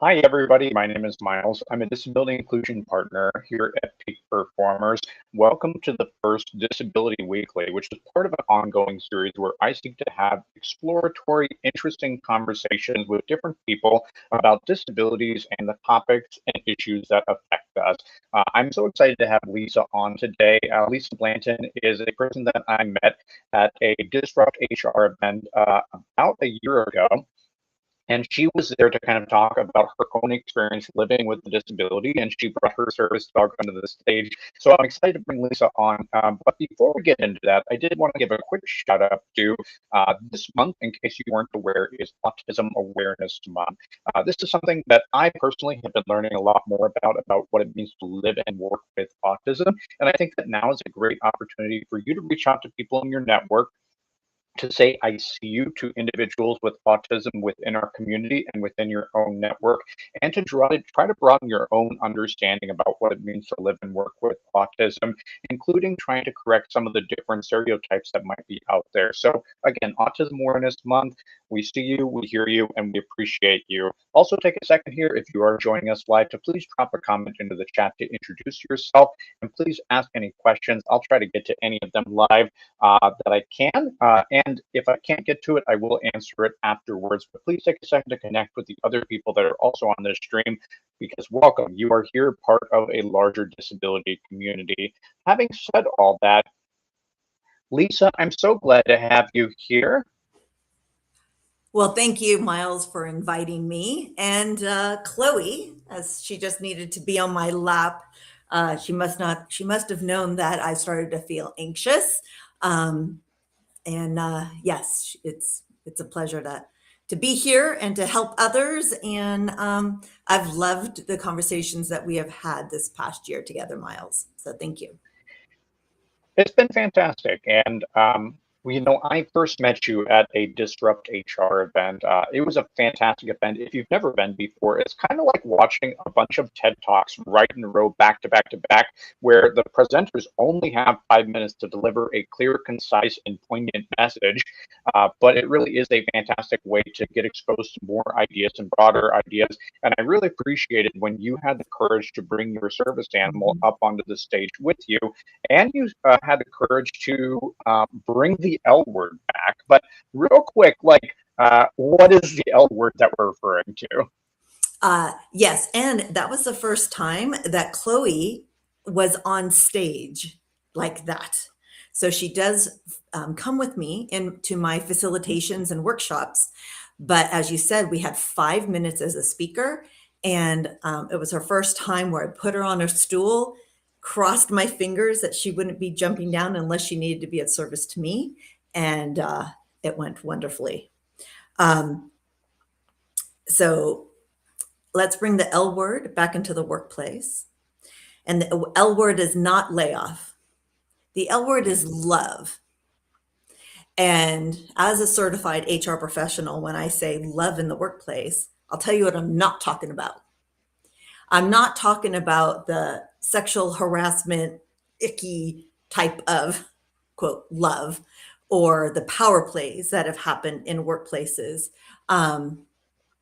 Hi, everybody. My name is Miles. I'm a disability inclusion partner here at Peak Performers. Welcome to the first Disability Weekly, which is part of an ongoing series where I seek to have exploratory, interesting conversations with different people about disabilities and the topics and issues that affect us. I'm so excited to have Lisa on today. Lisa Blanton is a person that I met at a Disrupt HR event about a year ago. And she was there to kind of talk about her own experience living with the disability, and she brought her service dog onto the stage. So I'm excited to bring Lisa on. But before we get into that, I did want to give a quick shout out to this month, in case you weren't aware, is Autism Awareness Month. This is something that I personally have been learning a lot more about what it means to live and work with autism. And I think that now is a great opportunity for you to reach out to people in your network to say I see you to individuals with autism within our community and within your own network, and to try to broaden your own understanding about what it means to live and work with autism, including trying to correct some of the different stereotypes that might be out there. So again, Autism Awareness Month, we see you, we hear you, and we appreciate you. Also take a second here, if you are joining us live, to please drop a comment into the chat to introduce yourself, and please ask any questions. I'll try to get to any of them live that I can. And if I can't get to it, I will answer it afterwards. But please take a second to connect with the other people that are also on this stream, because welcome, you are here part of a larger disability community. Having said all that, Lisa, I'm so glad to have you here. Well, thank you, Miles, for inviting me. And Chloe, as she just needed to be on my lap, she must have known that I started to feel anxious. Um, and yes, it's a pleasure to be here and to help others. And I've loved the conversations that we have had this past year together, Miles. So thank you. It's been fantastic. And I first met you at a Disrupt HR event. It was a fantastic event. If you've never been before, it's kind of like watching a bunch of TED Talks right in a row, back to back to back, where the presenters only have 5 minutes to deliver a clear, concise, and poignant message. But it really is a fantastic way to get exposed to more ideas and broader ideas. And I really appreciated when you had the courage to bring your service animal up onto the stage with you, and you had the courage to bring the L word back. But real quick, what is the L word that we're referring to? Yes, and that was the first time that Chloe was on stage like that. So she does come with me into my facilitations and workshops. But as you said, we had 5 minutes as a speaker, and it was her first time where I put her on a stool, crossed my fingers that she wouldn't be jumping down unless she needed to be of service to me, and it went wonderfully. Um, so let's bring the L word back into the workplace. And the L word is not layoff. The L word is love. And as a certified HR professional, when I say love in the workplace, I'll tell you what I'm not talking about. I'm not talking about the sexual harassment, icky type of quote love, or the power plays that have happened in workplaces.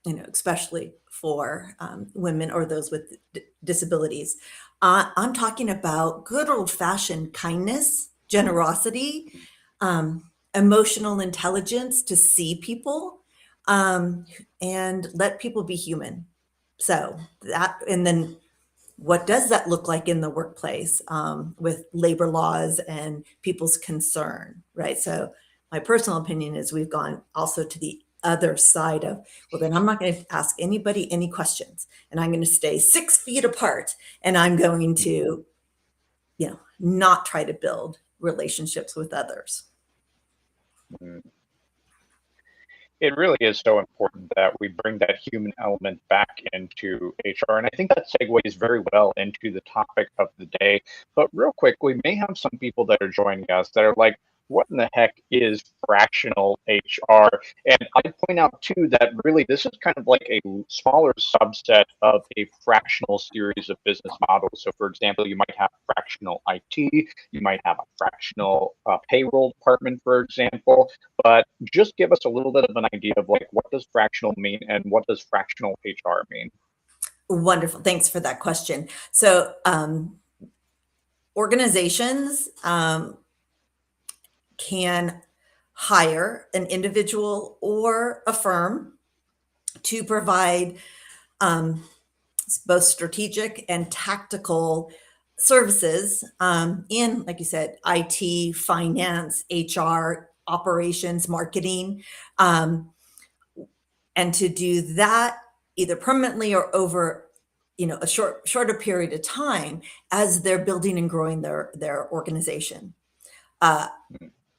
Especially for women or those with disabilities. I'm talking about good old fashioned kindness, generosity, emotional intelligence to see people, and let people be human. So and then what does that look like in the workplace with labor laws and people's concern, right? So my personal opinion is we've gone also to the other side of, well, then I'm not going to ask anybody any questions, and I'm going to stay 6 feet apart, and I'm going to, not try to build relationships with others. It really is so important that we bring that human element back into HR. And I think that segues very well into the topic of the day. But real quick, we may have some people that are joining us that are like, what in the heck is fractional HR? And I'd point out too that really this is kind of like a smaller subset of a fractional series of business models. So for example, you might have fractional IT, you might have a fractional payroll department, for example. But just give us a little bit of an idea of like, what does fractional mean and what does fractional HR mean? Wonderful. Thanks for that question. So, organizations can hire an individual or a firm to provide both strategic and tactical services in, like you said, IT, finance, HR, operations, marketing, and to do that either permanently or over a shorter period of time as they're building and growing their organization. Uh,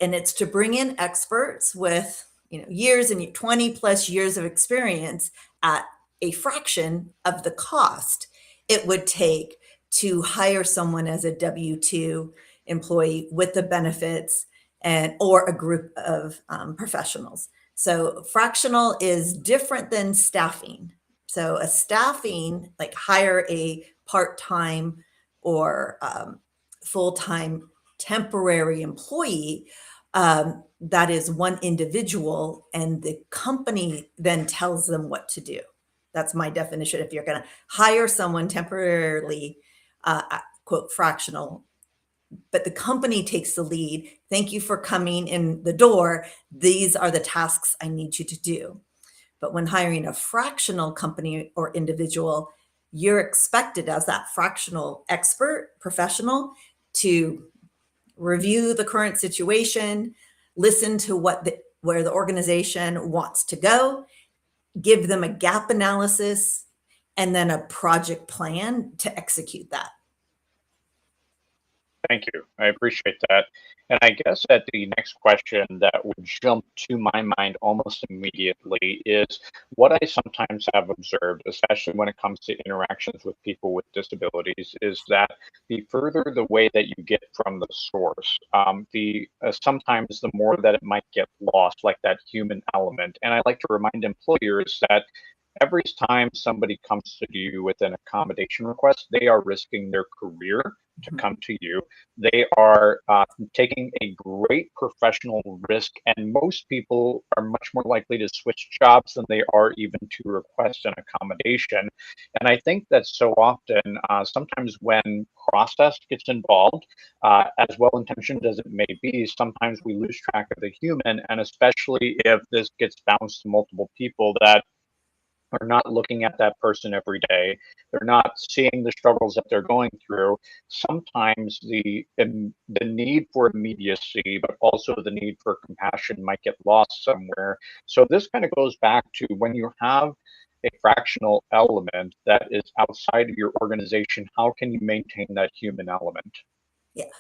and it's to bring in experts with years and 20 plus years of experience at a fraction of the cost it would take to hire someone as a W-2 employee with the benefits and or a group of professionals. So fractional is different than staffing. So a staffing, like hire a part-time or full-time temporary employee, that is one individual, and the company then tells them what to do. That's my definition. If you're going to hire someone temporarily, quote, fractional, but the company takes the lead. Thank you for coming in the door. These are the tasks I need you to do. But when hiring a fractional company or individual, you're expected as that fractional expert professional to review the current situation, listen to where the organization wants to go, give them a gap analysis, and then a project plan to execute that. Thank you. I appreciate that. And I guess that the next question that would jump to my mind almost immediately is what I sometimes have observed, especially when it comes to interactions with people with disabilities, is that the further the way that you get from the source, the sometimes the more that it might get lost, like that human element. And I like to remind employers that every time somebody comes to you with an accommodation request, they are risking their career to come to you. They are taking a great professional risk, and most people are much more likely to switch jobs than they are even to request an accommodation. And I think that so often, sometimes when process gets involved, as well intentioned as it may be, sometimes we lose track of the human, and especially if this gets bounced to multiple people that are not looking at that person every day. They're not seeing the struggles that they're going through. Sometimes the need for immediacy, but also the need for compassion might get lost somewhere. So this kind of goes back to when you have a fractional element that is outside of your organization, how can you maintain that human element? Yeah.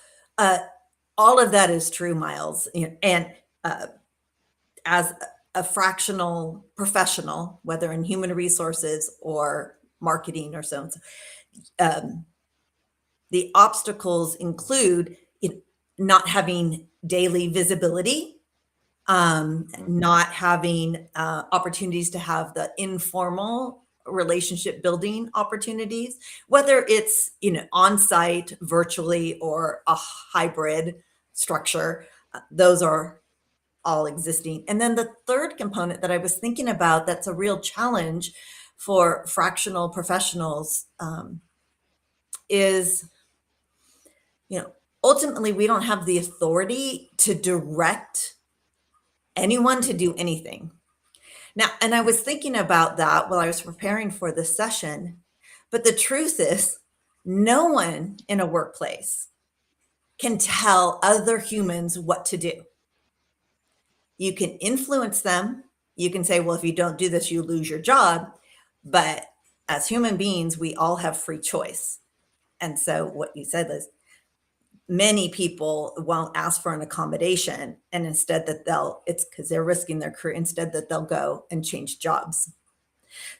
All of that is true, Miles. And as a fractional professional, whether in human resources or marketing or so, the obstacles include not having daily visibility, not having opportunities to have the informal relationship building opportunities, whether it's on site, virtually, or a hybrid structure. Those are all existing. And then the third component that I was thinking about that's a real challenge for fractional professionals is, ultimately we don't have the authority to direct anyone to do anything. Now, and I was thinking about that while I was preparing for this session, but the truth is no one in a workplace can tell other humans what to do. You can influence them. You can say, well, if you don't do this, you lose your job. But as human beings, we all have free choice. And so what you said is many people won't ask for an accommodation, and instead it's because they're risking their career, instead that they'll go and change jobs.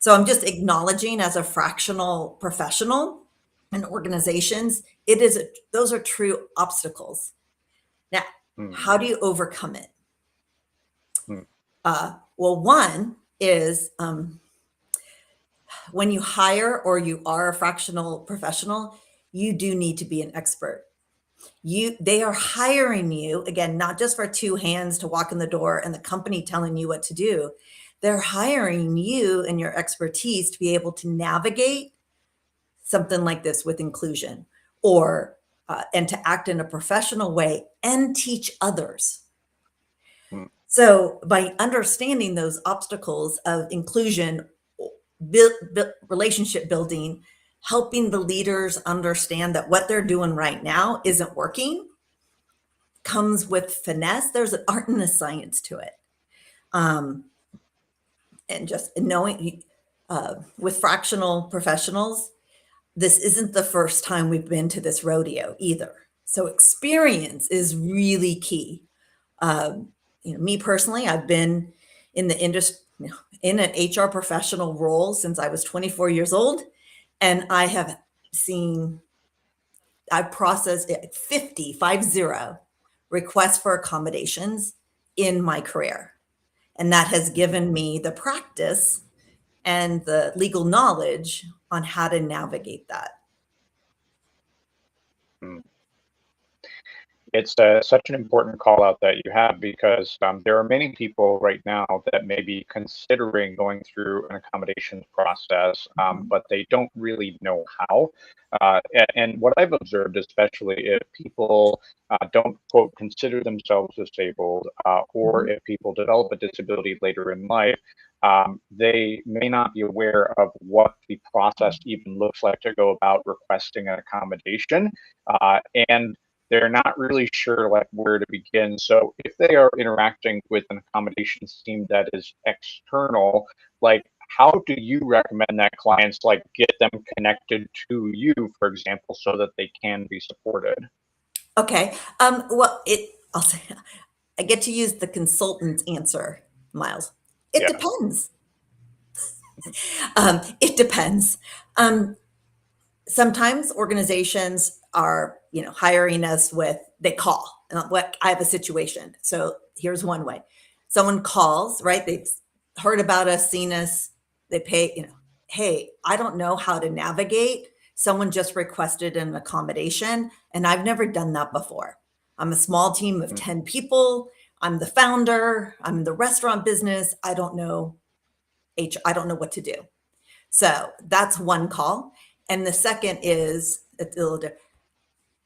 So I'm just acknowledging as a fractional professional in organizations, those are true obstacles. Now, how do you overcome it? Well, one is when you hire or you are a fractional professional, you do need to be an expert. They are hiring you, again, not just for two hands to walk in the door and the company telling you what to do. They're hiring you and your expertise to be able to navigate something like this with inclusion, or and to act in a professional way and teach others. Mm. So by understanding those obstacles of inclusion, relationship building, helping the leaders understand that what they're doing right now isn't working, comes with finesse. There's an art and a science to it. And just knowing with fractional professionals, this isn't the first time we've been to this rodeo either. So experience is really key. Me personally, I've been in the industry, in an HR professional role since I was 24 years old, and I've processed 50 requests for accommodations in my career. And that has given me the practice and the legal knowledge on how to navigate that. Mm. It's such an important call out that you have, because there are many people right now that may be considering going through an accommodations process, but they don't really know how. And what I've observed, especially if people don't, quote, consider themselves disabled, or Mhm. if people develop a disability later in life, they may not be aware of what the process even looks like to go about requesting an accommodation. And they're not really sure like where to begin. So if they are interacting with an accommodations team that is external, like how do you recommend that clients like get them connected to you, for example, so that they can be supported? Okay. I'll say, I get to use the consultant answer, Miles. It Yeah. depends. It depends. Um, Sometimes organizations are, hiring us with, they call, what, I have a situation. So here's one way. Someone calls, right? They've heard about us, seen us, they pay, hey, I don't know how to navigate. Someone just requested an accommodation, and I've never done that before. I'm a small team of Mm. 10 people. I'm the founder. I'm in the restaurant business. I don't know I don't know what to do. So that's one call. And the second is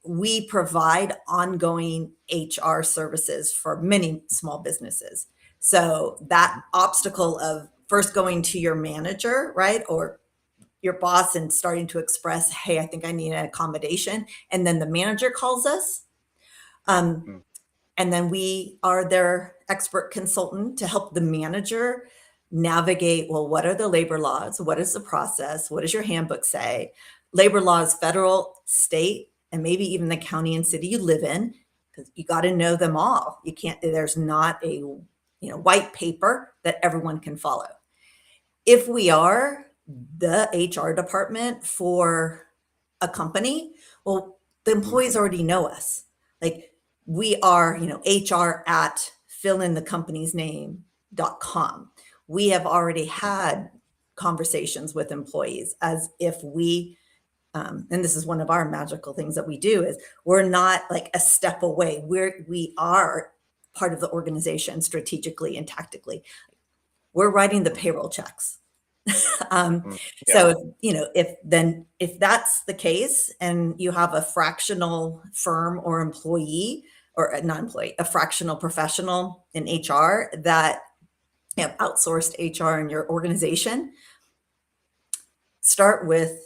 we provide ongoing HR services for many small businesses. So that obstacle of first going to your manager, right? Or your boss and starting to express, hey, I think I need an accommodation. And then the manager calls us. Um, Mm. and then we are their expert consultant to help the manager navigate, well, what are the labor laws? What is the process? What does your handbook say? Labor laws, federal, state, and maybe even the county and city you live in, because you got to know them all. You can't, there's not a white paper that everyone can follow. If we are the HR department for a company, well, the Mm. employees already know us. Like we are, HR at fill in the company's name.com. We have already had conversations with employees as if and this is one of our magical things that we do is we're not like a step away. We are part of the organization strategically and tactically. We're writing the payroll checks. um, Mm. Yeah. so if that's the case and you have a fractional firm or employee or not employee, a fractional professional in HR that have outsourced HR in your organization, start with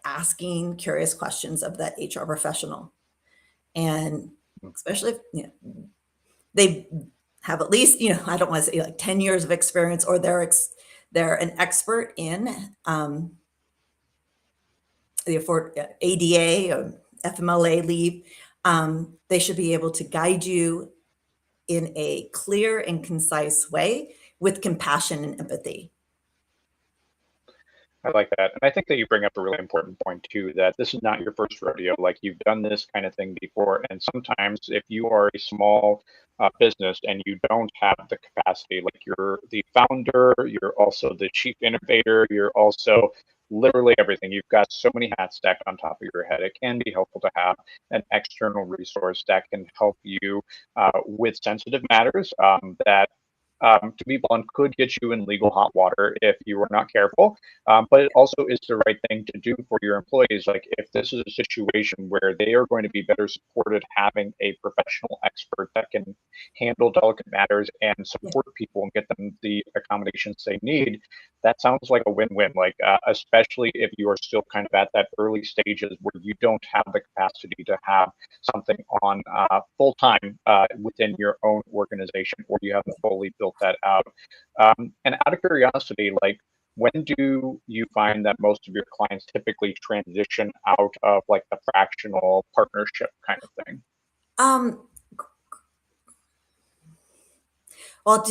asking curious questions of that HR professional. And Mm. especially if they have at least, I don't want to say like 10 years of experience, or they're an expert in the ADA or FMLA leave. They should be able to guide you in a clear and concise way with compassion and empathy. I like that. And I think that you bring up a really important point too, that this is not your first rodeo. Like you've done this kind of thing before. And sometimes if you are a small business and you don't have the capacity, like you're the founder, you're also the chief innovator, you're also literally everything. You've got so many hats stacked on top of your head. It can be helpful to have an external resource that can help you with sensitive matters that to be blunt, could get you in legal hot water if you are not careful. But it also is the right thing to do for your employees. Like if this is a situation where they are going to be better supported having a professional expert that can handle delicate matters and Yeah. support people and get them the accommodations they need, that sounds like a win-win. Like especially if you are still kind of at that early stages where you don't have the capacity to have something on full time within your own organization, or you haven't fully built that out. And out of curiosity, like when do you find that most of your clients typically transition out of like the fractional partnership kind of thing? Um, well,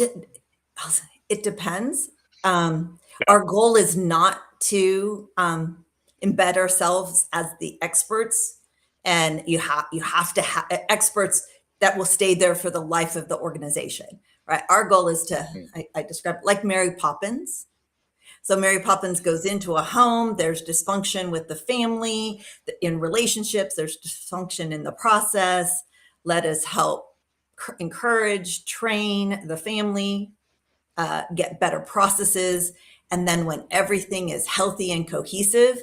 it depends. Yeah. Our goal is not to embed ourselves as the experts, and you have to have experts that will stay there for the life of the organization, right? Our goal is to Mm, I describe it like Mary Poppins. So Mary Poppins goes into a home. There's dysfunction with the family, in relationships. There's dysfunction in the process. Let us help encourage, train the family, get better processes. And then when everything is healthy and cohesive,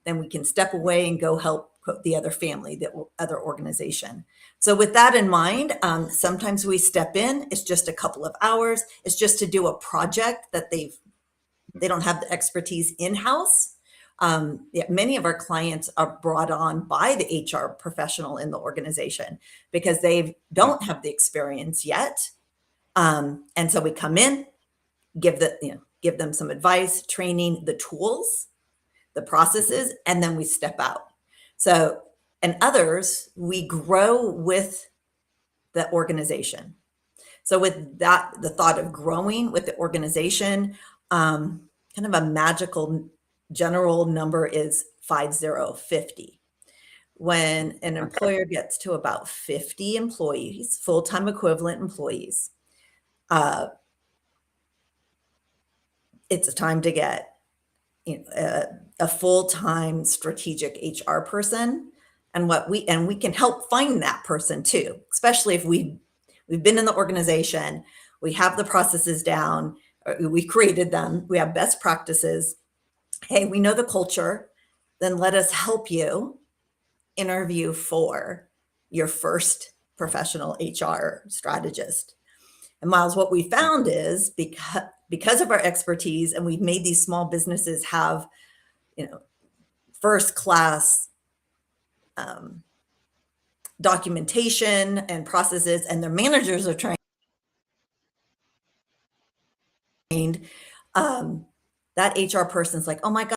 then we can step away and go help the other family, the other organization. So with that in mind, sometimes we step in. It's just a couple of hours. It's just to do a project that they don't have the expertise in-house. Yeah, many of our clients are brought on by the HR professional in the organization because they mm, don't have the experience yet. And so we come in, give them some advice, training, the tools, the processes, and then we step out. So, and others, we grow with the organization. So with that, the thought of growing with the organization, kind of a magical general number is 50. When an okay. employer gets to about 50 employees, full-time equivalent employees, uh, it's a time to get a full-time strategic HR person. And we can help find that person too, especially if we've been in the organization, we have the processes down, we've created them, we have best practices. Hey, we know the culture, then let us help you interview for your first professional HR strategist. And Miles, what we Mm, found is because of our expertise, and we've made these small businesses have, first class um, documentation and processes, and their managers are trained. Um, that HR person's like, oh my God,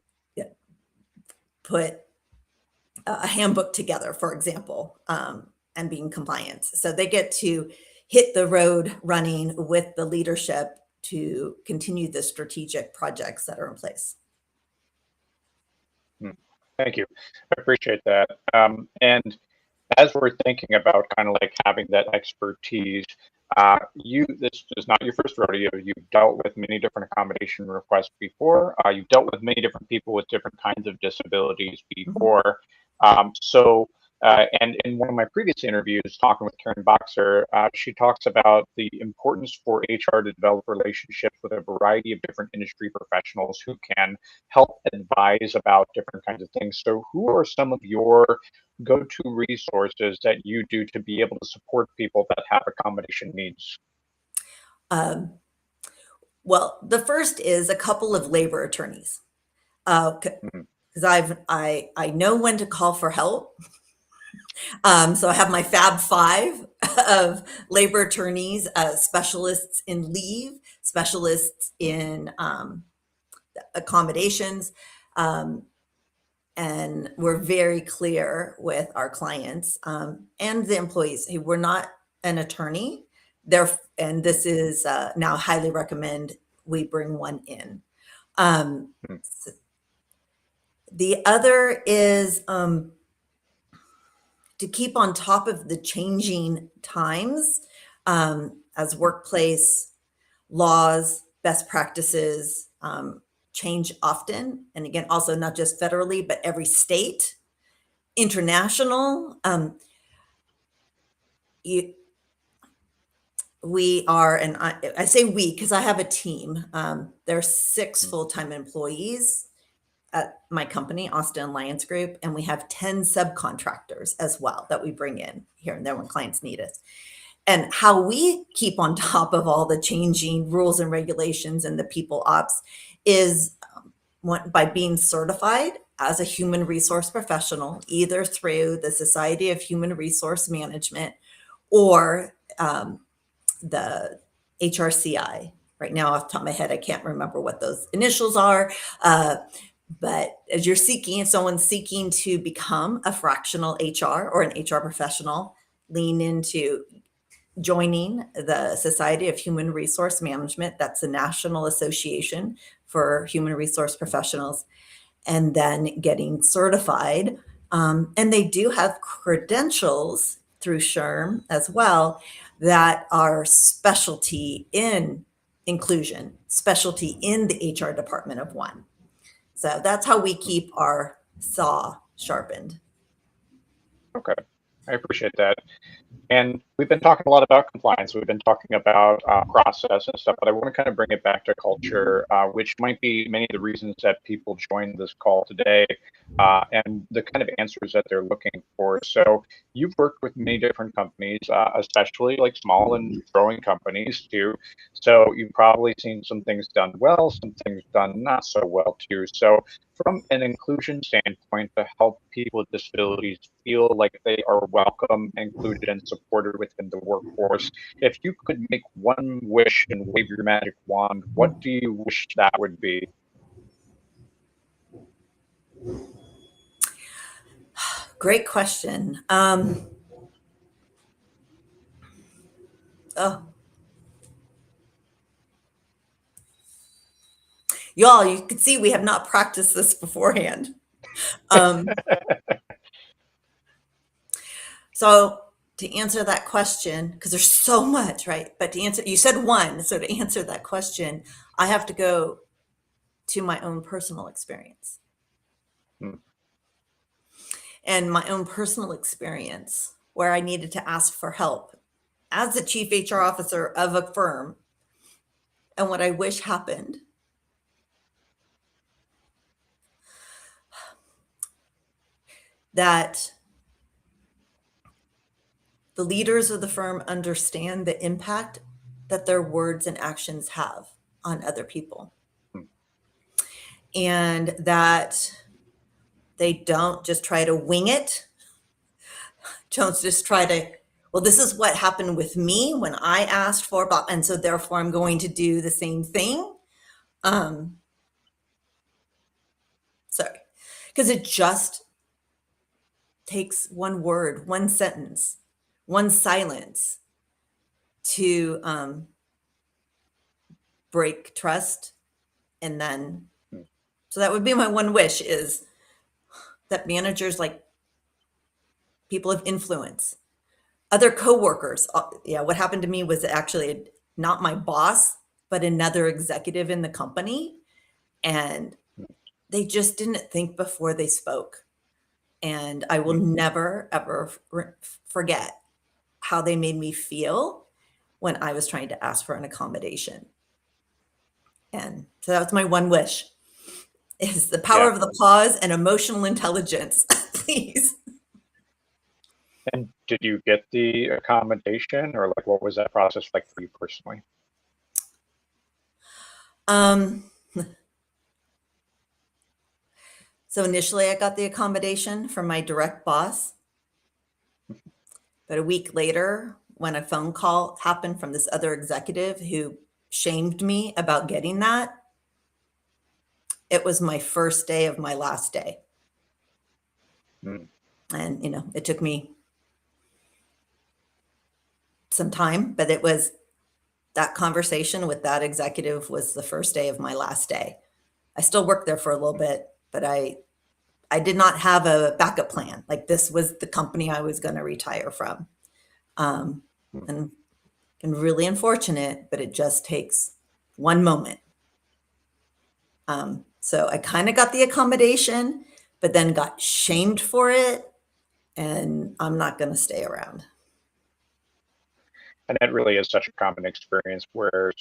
put a handbook together, for example, and being compliant. So they get to hit the road running with the leadership to continue the strategic projects that are in place. mm. Thank you. I appreciate that. And as we're thinking about kind of like having that expertise, this is not your first rodeo. You've dealt with many different accommodation requests before. You've dealt with many different people with different kinds of disabilities Mhm. before. And in one of my previous interviews, talking with Karen Boxer, she talks about the importance for HR to develop relationships with a variety of different industry professionals who can help advise about different kinds of things. So, who are some of your go-to resources that you do to be able to support people that have accommodation needs? Um, well, the first is a couple of labor attorneys, Mhm. because I know when to call for help. So I have my Fab Five of labor attorneys, specialists in leave, specialists in accommodations. Um, and we're very clear with our clients and the employees. Hey, we're not an attorney. And this is now highly recommend we bring one in. Um, Mhm. the other is to keep on top of the changing times as workplace laws, best practices change often. And again, also not just federally, but every state, international. You, we are, and I say we because I have a team. There are 6 Mm. full-time employees at my company, Austin Alliance Group, and we have 10 subcontractors as well that we bring in here and there when clients need us. And how we keep on top of all the changing rules and regulations and the people ops is by being certified as a human resource professional, either through the Society of Human Resource Management or the HRCI. Right now, off the top of my head, I can't remember what those initials are. But as you're seeking, if someone's seeking to become a fractional HR or an HR professional, lean into joining the Society of Human Resource Management. That's the National Association for Human Resource Professionals, and then getting certified. And they do have credentials through SHRM as well that are specialty in inclusion, specialty in the HR department of one. So that's how we keep our saw sharpened. Okay, I appreciate that. And we've been talking a lot about compliance. We've been talking about process and stuff, but I want to kind of bring it back to culture, which might be many of the reasons that people join this call today and the kind of answers that they're looking for. So you've worked with many different companies, especially like small and growing companies too. So you've probably seen some things done well, some things done not so well too. So from an inclusion standpoint, to help people with disabilities feel like they are welcome, included, and supported within the workforce, if you could make one wish and wave your magic wand, what do you wish that would be? Great question. Oh, y'all, you can see we have not practiced this beforehand. So to answer that question, because there's so much, right? But to answer, you said one. So to answer that question, I have to go to my own personal experience. Hmm. And my own personal experience where I needed to ask for help as the chief HR officer of a firm. And what I wish happened that the leaders of the firm understand the impact that their words and actions have on other people. Hmm. And that they don't just try to wing it, don't just try to, well, this is what happened with me when I asked for Bob, and so therefore I'm going to do the same thing. Sorry, because it just takes one word, one sentence, one silence to break trust. And then, Hmm. so that would be my one wish, is that managers, like people of influence, other coworkers, yeah, what happened to me was actually not my boss, but another executive in the company. And they just didn't think before they spoke. And I will Hmm. never, ever forget how they made me feel when I was trying to ask for an accommodation. And so that was my one wish, is the power Yeah. of the pause and emotional intelligence, please. And did you get the accommodation, or like what was that process like for you personally? Um, so initially I got the accommodation from my direct boss. But a week later, when a phone call happened from this other executive who shamed me about getting that, it was my first day of my last day. Hmm. And, it took me some time, but it was that conversation with that executive was the first day of my last day. I still worked there for a little bit, but I did not have a backup plan. Like, this was the company I was going to retire from. Hmm. And really unfortunate, but it just takes one moment. So I kind of got the accommodation, but then got shamed for it, and I'm not going to stay around. And that really is such a common experience where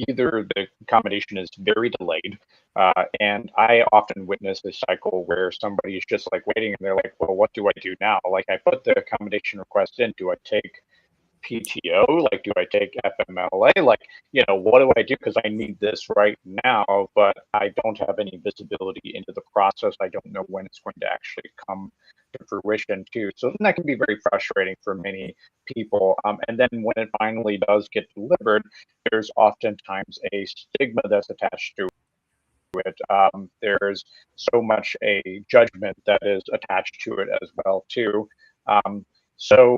either the accommodation is very delayed, and I often witness this cycle where somebody is just like waiting and they're like, well, what do I do now? Like I put the accommodation request in, do I take PTO? Like, do I take FMLA? Like, what do I do? Because I need this right now, but I don't have any visibility into the process. I don't know when it's going to actually come to fruition, too. So then that can be very frustrating for many people. And then when it finally does get delivered, there's oftentimes a stigma that's attached to it. There's so much a judgment that is attached to it as well, too. So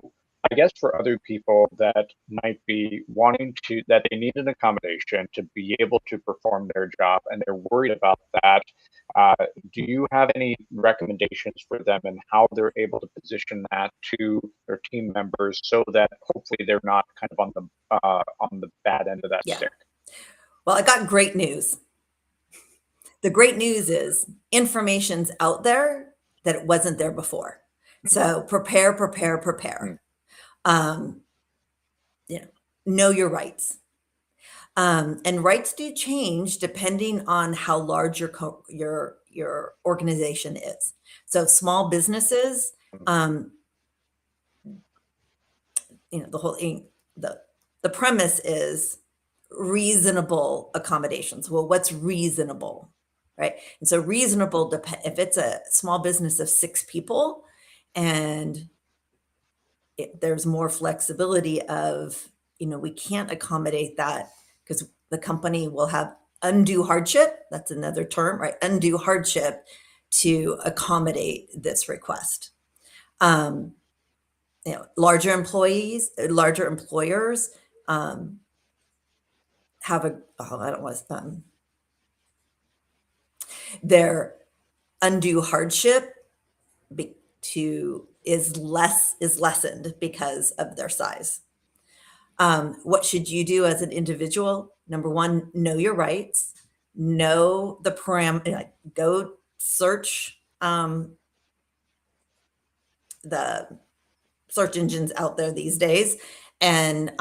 I guess for other people that might be wanting that they need an accommodation to be able to perform their job and they're worried about that, do you have any recommendations for them and how they're able to position that to their team members so that hopefully they're not kind of on the bad end of that stick? Well, I got great news. The great news is information's out there that it wasn't there before. So prepare. Know your rights. And rights do change depending on how large your organization is. So small businesses, the premise is reasonable accommodations. Well, what's reasonable, right? And so reasonable, if it's a small business of 6 people and there's more flexibility of, we can't accommodate that because the company will have undue hardship. That's another term, right? Undue hardship to accommodate this request. Larger employers have their undue hardship is lessened because of their size. What should you do as an individual? Number one, know your rights, know the go search the search engines out there these days and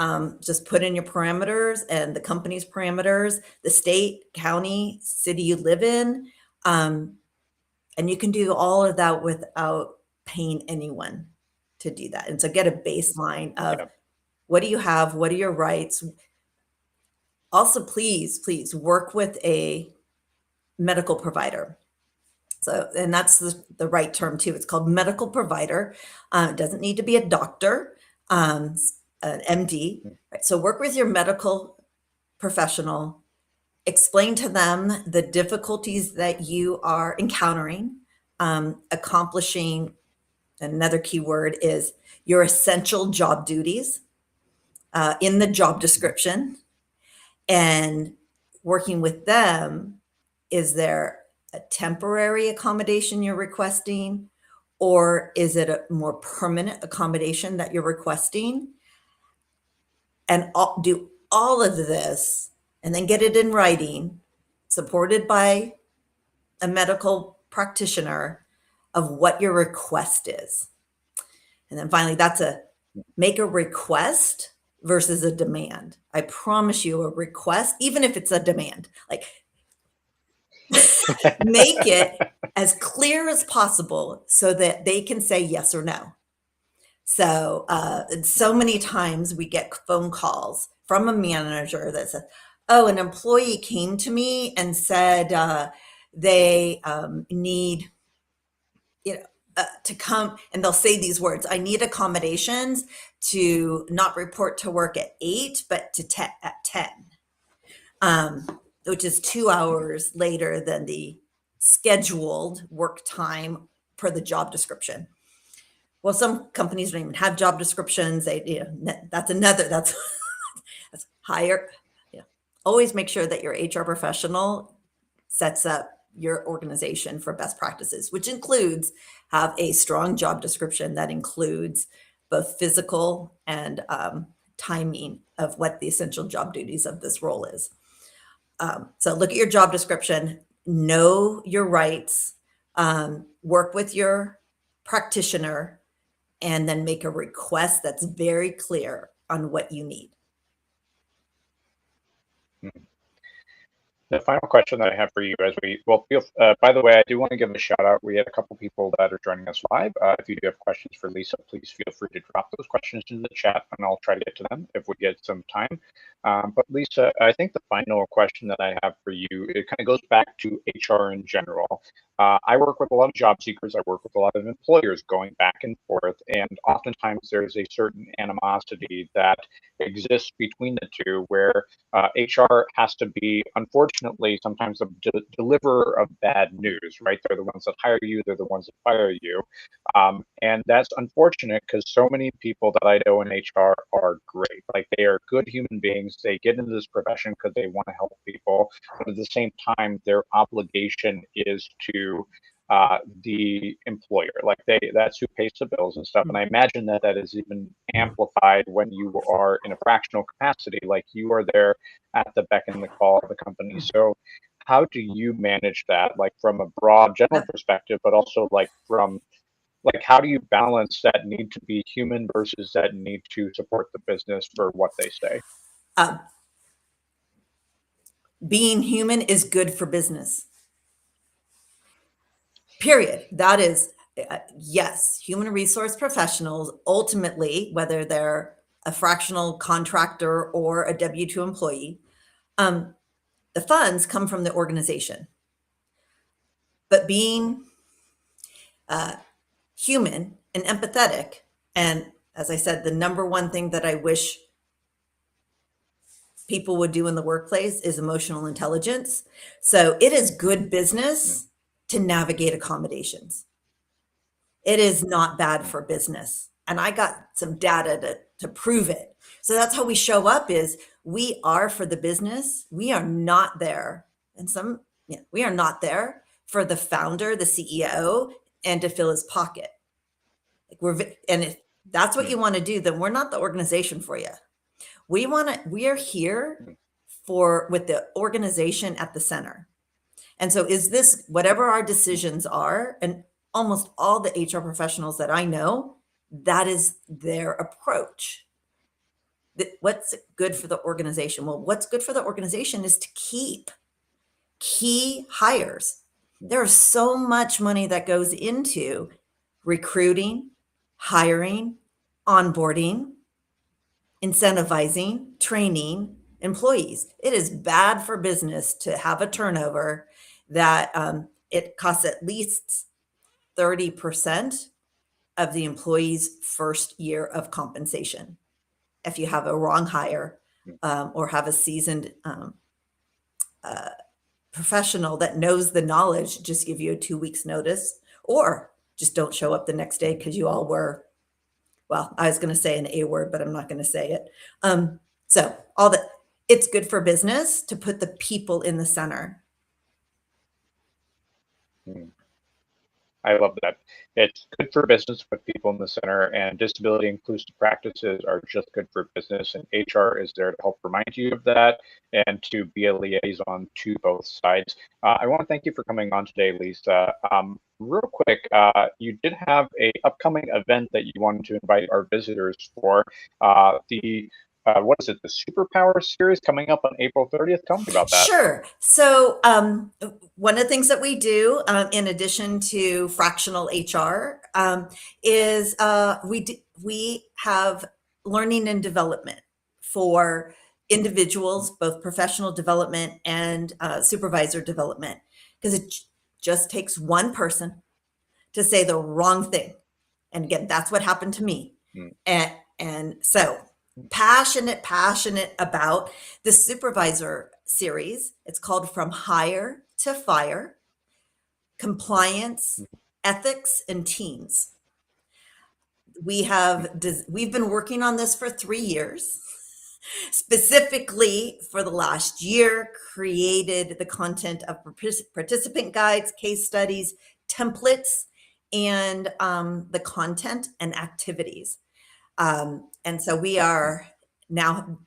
just put in your parameters and the company's parameters, the state, county, city you live in. And you can do all of that without paying anyone to do that. And so get a baseline of what do you have? What are your rights? Also, please work with a medical provider. So, and that's the right term too. It's called medical provider. It doesn't need to be a doctor, an MD. Right? So work with your medical professional, explain to them the difficulties that you are encountering, accomplishing. Another key word is your essential job duties in the job description, and working with them. Is there a temporary accommodation you're requesting, or is it a more permanent accommodation that you're requesting? And do all of this and then get it in writing, supported by a medical practitioner, of what your request is. And then finally, make a request versus a demand. I promise you, a request, even if it's a demand, like make it as clear as possible so that they can say yes or no. So, so many times we get phone calls from a manager that says, oh, an employee came to me and said they need, to come, and they'll say these words: I need accommodations to not report to work at 8, but at 10, which is 2 hours later than the scheduled work time per the job description. Well, some companies don't even have job descriptions. That's higher. Always make sure that your HR professional sets up your organization for best practices, which includes have a strong job description that includes both physical and timing of what the essential job duties of this role is. So look at your job description, know your rights, work with your practitioner, and then make a request that's very clear on what you need. The final question that I have for you as by the way, I do want to give a shout out. We had a couple people that are joining us live. If you do have questions for Lisa, please feel free to drop those questions into the chat and I'll try to get to them if we get some time. But Lisa, I think the final question that I have for you, it kind of goes back to HR in general. I work with a lot of job seekers. I work with a lot of employers going back and forth. And oftentimes there's a certain animosity that exists between the two where HR has to be, unfortunately, sometimes the deliverer of bad news, right? They're the ones that hire you, they're the ones that fire you. And that's unfortunate because so many people that I know in HR are great. Like they are good human beings. They get into this profession because they want to help people. But at the same time, their obligation is to the employer. Like that's who pays the bills and stuff. And I imagine that that is even amplified when you are in a fractional capacity, like you are there at the beck and the call of the company. So how do you manage that, like from a broad general perspective, but also like from like how do you balance that need to be human versus that need to support the business for what they say? Being human is good for business. Period. That is, yes, human resource professionals, ultimately, whether they're a fractional contractor or a W-2 employee, the funds come from the organization. But being human and empathetic, and as I said, the number one thing that I wish people would do in the workplace is emotional intelligence. So it is good business to navigate accommodations. It is not bad for business. And I got some data to prove it. So that's how we show up is we are for the business. We are not there. And we are not there for the founder, the CEO, and to fill his pocket. Like and if that's what you want to do, then we're not the organization for you. We are here with the organization at the center. And so is this whatever our decisions are, and almost all the HR professionals that I know, that is their approach. What's good for the organization? Well, what's good for the organization is to keep key hires. There's so much money that goes into recruiting, hiring, onboarding, incentivizing, training employees. It is bad for business to have a turnover that it costs at least 30% of the employee's first year of compensation if you have a wrong hire or have a seasoned professional that knows the knowledge, just give you a 2 weeks notice, or just don't show up the next day because you all were, well, I was going to say an A word, but I'm not going to say it. So it's good for business to put the people in the center. I love that. It's good for business to put people in the center, and disability inclusive practices are just good for business. And HR is there to help remind you of that and to be a liaison to both sides. I want to thank you for coming on today, Lisa. Real quick, you did have a upcoming event that you wanted to invite our visitors for. What is it? The Superpower series coming up on April 30th. Tell me about that. Sure. So one of the things that we do, in addition to fractional HR, is we have learning and development for individuals, both professional development and supervisor development, because it just takes one person to say the wrong thing. And again, that's what happened to me. And so passionate about the supervisor series. It's called From Hire to Fire, Compliance, Ethics, and Teams. We've been working on this for 3 years. Specifically for the last year, created the content of participant guides, case studies, templates, and the content and activities. And so we are now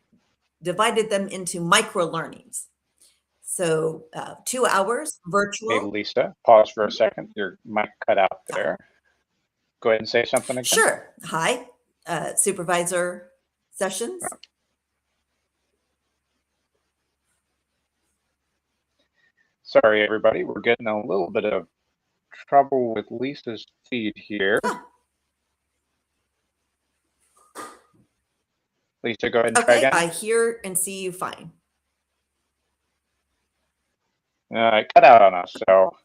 divided them into micro learnings. So 2 hours virtual. Hey, Lisa, pause for a second. Your mic cut out there. Go ahead and say something again. Sure. Hi, supervisor sessions. Sorry, everybody. We're getting a little bit of trouble with Lisa's feed here. Ah. Lisa, go ahead and try Okay, again. I hear and see you fine. It cut out on us. So,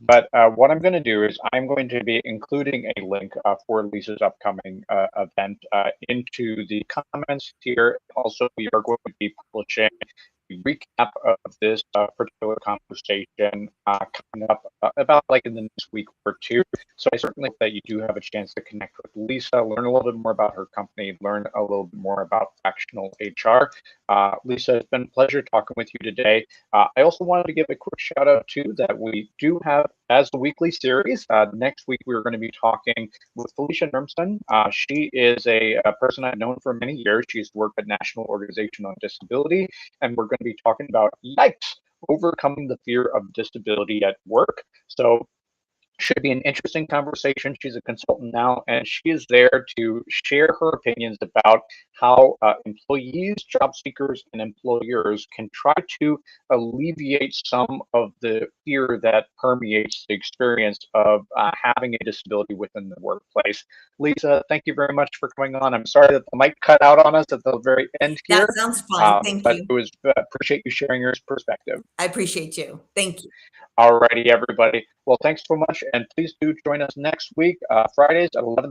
but what I'm going to do is I'm going to be including a link for Lisa's upcoming event into the comments here. Also, we are going to be publishing a recap of this particular conversation coming up about like in the next week or two. So I certainly hope that you do have a chance to connect with Lisa, learn a little bit more about her company, learn a little bit more about Fractional HR. Lisa, it's been a pleasure talking with you today. I also wanted to give a quick shout out too that we do have as the weekly series. Next week we're going to be talking with Felicia Nermson. She is a person I've known for many years. She's worked at National Organization on Disability, and we're going to be talking about yikes, overcoming the fear of disability at work. So should be an interesting conversation. She's a consultant now, and she is there to share her opinions about how employees, job seekers, and employers can try to alleviate some of the fear that permeates the experience of having a disability within the workplace. Lisa, thank you very much for coming on. I'm sorry that the mic cut out on us at the very end here. That sounds fine. Thank but you. it was appreciate you sharing your perspective. I appreciate you. Thank you. Alrighty, everybody. Well, thanks so much, and please do join us next week, Fridays at 11:30